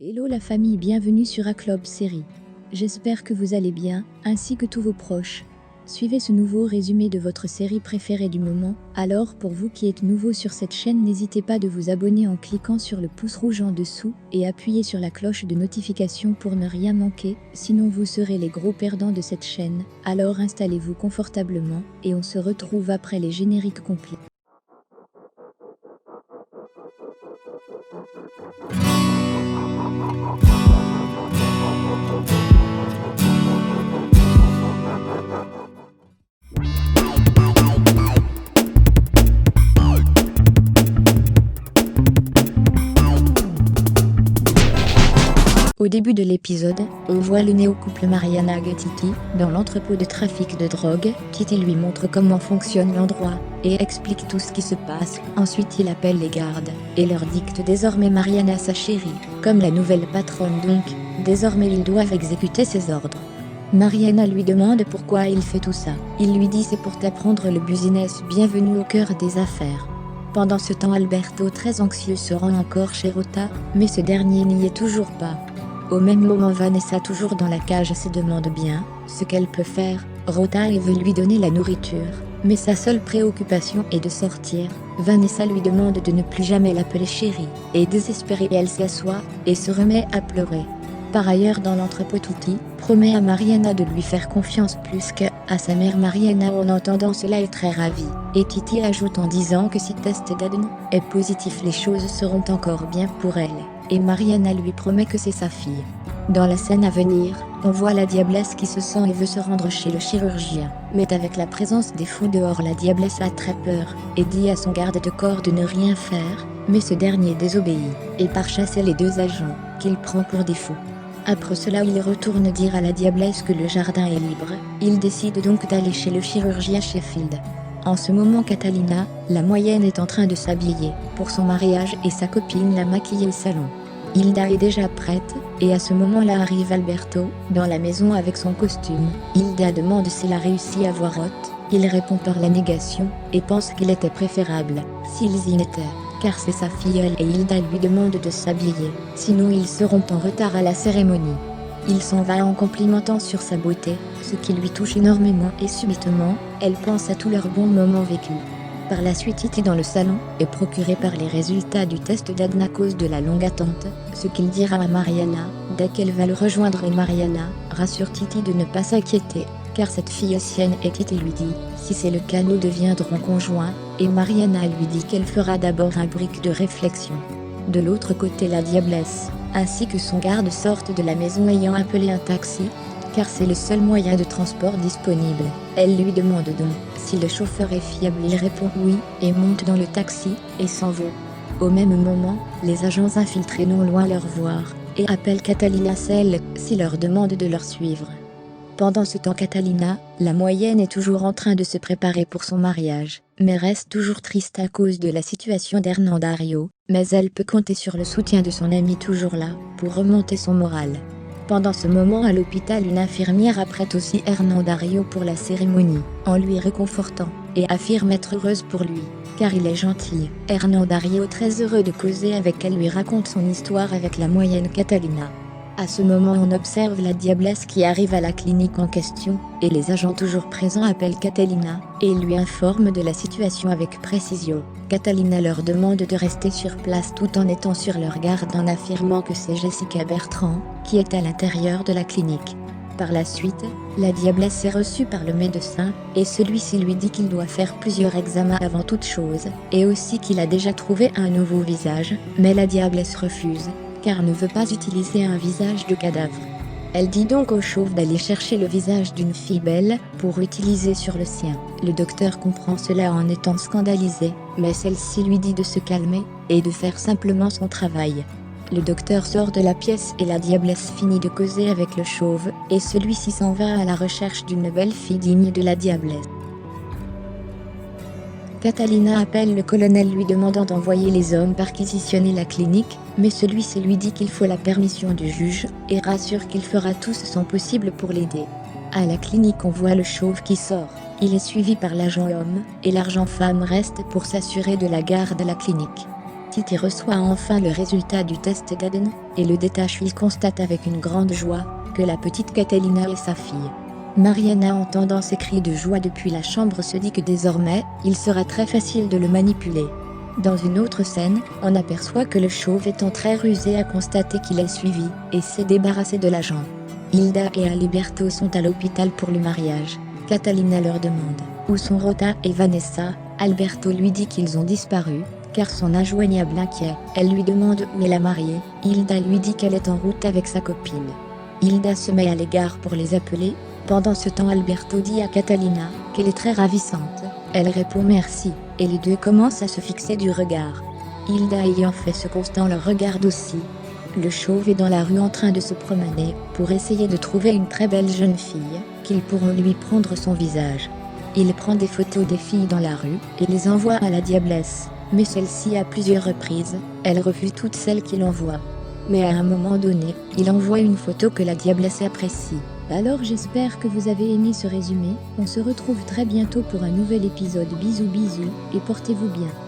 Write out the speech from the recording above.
Hello la famille, bienvenue sur Aclob Série. J'espère que vous allez bien, ainsi que tous vos proches. Suivez ce nouveau résumé de votre série préférée du moment. Alors pour vous qui êtes nouveau sur cette chaîne, n'hésitez pas de vous abonner en cliquant sur le pouce rouge en dessous et appuyez sur la cloche de notification pour ne rien manquer, sinon vous serez les gros perdants de cette chaîne. Alors installez-vous confortablement et on se retrouve après les génériques complets. Au début de l'épisode, on voit le néo-couple Mariana et Titi dans l'entrepôt de trafic de drogue. Titi lui montre comment fonctionne l'endroit et explique tout ce qui se passe. Ensuite il appelle les gardes et leur dicte désormais Mariana sa chérie, comme la nouvelle patronne donc, désormais ils doivent exécuter ses ordres. Mariana lui demande pourquoi il fait tout ça. Il lui dit c'est pour t'apprendre le business, bienvenue au cœur des affaires. Pendant ce temps Alberto très anxieux se rend encore chez Rota, mais ce dernier n'y est toujours pas. Au même moment Vanessa toujours dans la cage se demande bien ce qu'elle peut faire. Rota veut lui donner la nourriture, mais sa seule préoccupation est de sortir. Vanessa lui demande de ne plus jamais l'appeler chérie, et désespérée elle s'assoit et se remet à pleurer. Par ailleurs dans l'entrepôt Titi promet à Mariana de lui faire confiance plus qu'à sa mère. Mariana en entendant cela est très ravie, et Titi ajoute en disant que si test d'ADN est positif les choses seront encore bien pour elle, et Mariana lui promet que c'est sa fille. Dans la scène à venir, on voit la diablesse qui se sent et veut se rendre chez le chirurgien, mais avec la présence des fous dehors la diablesse a très peur, et dit à son garde de corps de ne rien faire, mais ce dernier désobéit, et part chasser les deux agents, qu'il prend pour des fous. Après cela il retourne dire à la diablesse que le jardin est libre. Il décide donc d'aller chez le chirurgien Sheffield. En ce moment Catalina, la moyenne, est en train de s'habiller pour son mariage et sa copine la maquille au salon. Hilda est déjà prête, et à ce moment-là arrive Alberto, dans la maison avec son costume. Hilda demande s'il a réussi à voir Hot. Il répond par la négation, et pense qu'il était préférable s'ils y étaient, car c'est sa filleule, et Hilda lui demande de s'habiller, sinon ils seront en retard à la cérémonie. Il s'en va en complimentant sur sa beauté, ce qui lui touche énormément, et subitement, elle pense à tous leurs bons moments vécus. Par la suite Titi dans le salon est procuré par les résultats du test d'ADN à cause de la longue attente, ce qu'il dira à Mariana dès qu'elle va le rejoindre, et Mariana rassure Titi de ne pas s'inquiéter, car cette fille est sienne, et Titi lui dit si c'est le cas nous deviendrons conjoints, et Mariana lui dit qu'elle fera d'abord un brick de réflexion. De l'autre côté la diablesse, ainsi que son garde sortent de la maison ayant appelé un taxi, car c'est le seul moyen de transport disponible. Elle lui demande donc si le chauffeur est fiable, il répond oui, et monte dans le taxi, et s'en va. Au même moment, les agents infiltrés non loin leur voir, et appellent Catalina celle ci leur demande de leur suivre. Pendant ce temps Catalina, la moyenne, est toujours en train de se préparer pour son mariage, mais reste toujours triste à cause de la situation d'Hernandario, mais elle peut compter sur le soutien de son ami toujours là, pour remonter son moral. Pendant ce moment à l'hôpital une infirmière apprête aussi Hernandario pour la cérémonie, en lui réconfortant, et affirme être heureuse pour lui, car il est gentil. Hernandario très heureux de causer avec elle lui raconte son histoire avec la moyenne Catalina. À ce moment on observe la diablesse qui arrive à la clinique en question, et les agents toujours présents appellent Catalina, et lui informent de la situation avec précision. Catalina leur demande de rester sur place tout en étant sur leur garde en affirmant que c'est Jessica Bertrand, qui est à l'intérieur de la clinique. Par la suite, la diablesse est reçue par le médecin, et celui-ci lui dit qu'il doit faire plusieurs examens avant toute chose, et aussi qu'il a déjà trouvé un nouveau visage, mais la diablesse refuse, car ne veut pas utiliser un visage de cadavre. Elle dit donc au chauve d'aller chercher le visage d'une fille belle pour utiliser sur le sien. Le docteur comprend cela en étant scandalisé, mais celle-ci lui dit de se calmer et de faire simplement son travail. Le docteur sort de la pièce et la diablesse finit de causer avec le chauve, et celui-ci s'en va à la recherche d'une belle fille digne de la diablesse. Catalina appelle le colonel lui demandant d'envoyer les hommes perquisitionner la clinique, mais celui-ci lui dit qu'il faut la permission du juge, et rassure qu'il fera tout son possible pour l'aider. À la clinique on voit le chauve qui sort, il est suivi par l'agent homme, et l'agent femme reste pour s'assurer de la garde à la clinique. Titi reçoit enfin le résultat du test d'ADN, et le détache. Il constate avec une grande joie que la petite Catalina est sa fille. Mariana, entendant ces cris de joie depuis la chambre, se dit que désormais, il sera très facile de le manipuler. Dans une autre scène, on aperçoit que le chauve, étant très rusé, a constaté qu'il est suivi, et s'est débarrassé de l'agent. Hilda et Alberto sont à l'hôpital pour le mariage. Catalina leur demande où sont Rota et Vanessa. Alberto lui dit qu'ils ont disparu, car son injoignable inquiet. Elle lui demande où est la mariée. Hilda lui dit qu'elle est en route avec sa copine. Hilda se met à l'égard pour les appeler. Pendant ce temps, Alberto dit à Catalina qu'elle est très ravissante. Elle répond merci, et les deux commencent à se fixer du regard. Hilda ayant fait ce constat leur regarde aussi. Le chauve est dans la rue en train de se promener pour essayer de trouver une très belle jeune fille, qu'ils pourront lui prendre son visage. Il prend des photos des filles dans la rue et les envoie à la diablesse, mais celle-ci à plusieurs reprises, elle refuse toutes celles qu'il envoie. Mais à un moment donné, il envoie une photo que la diablesse apprécie. Alors j'espère que vous avez aimé ce résumé, on se retrouve très bientôt pour un nouvel épisode. Bisous bisous, et portez-vous bien.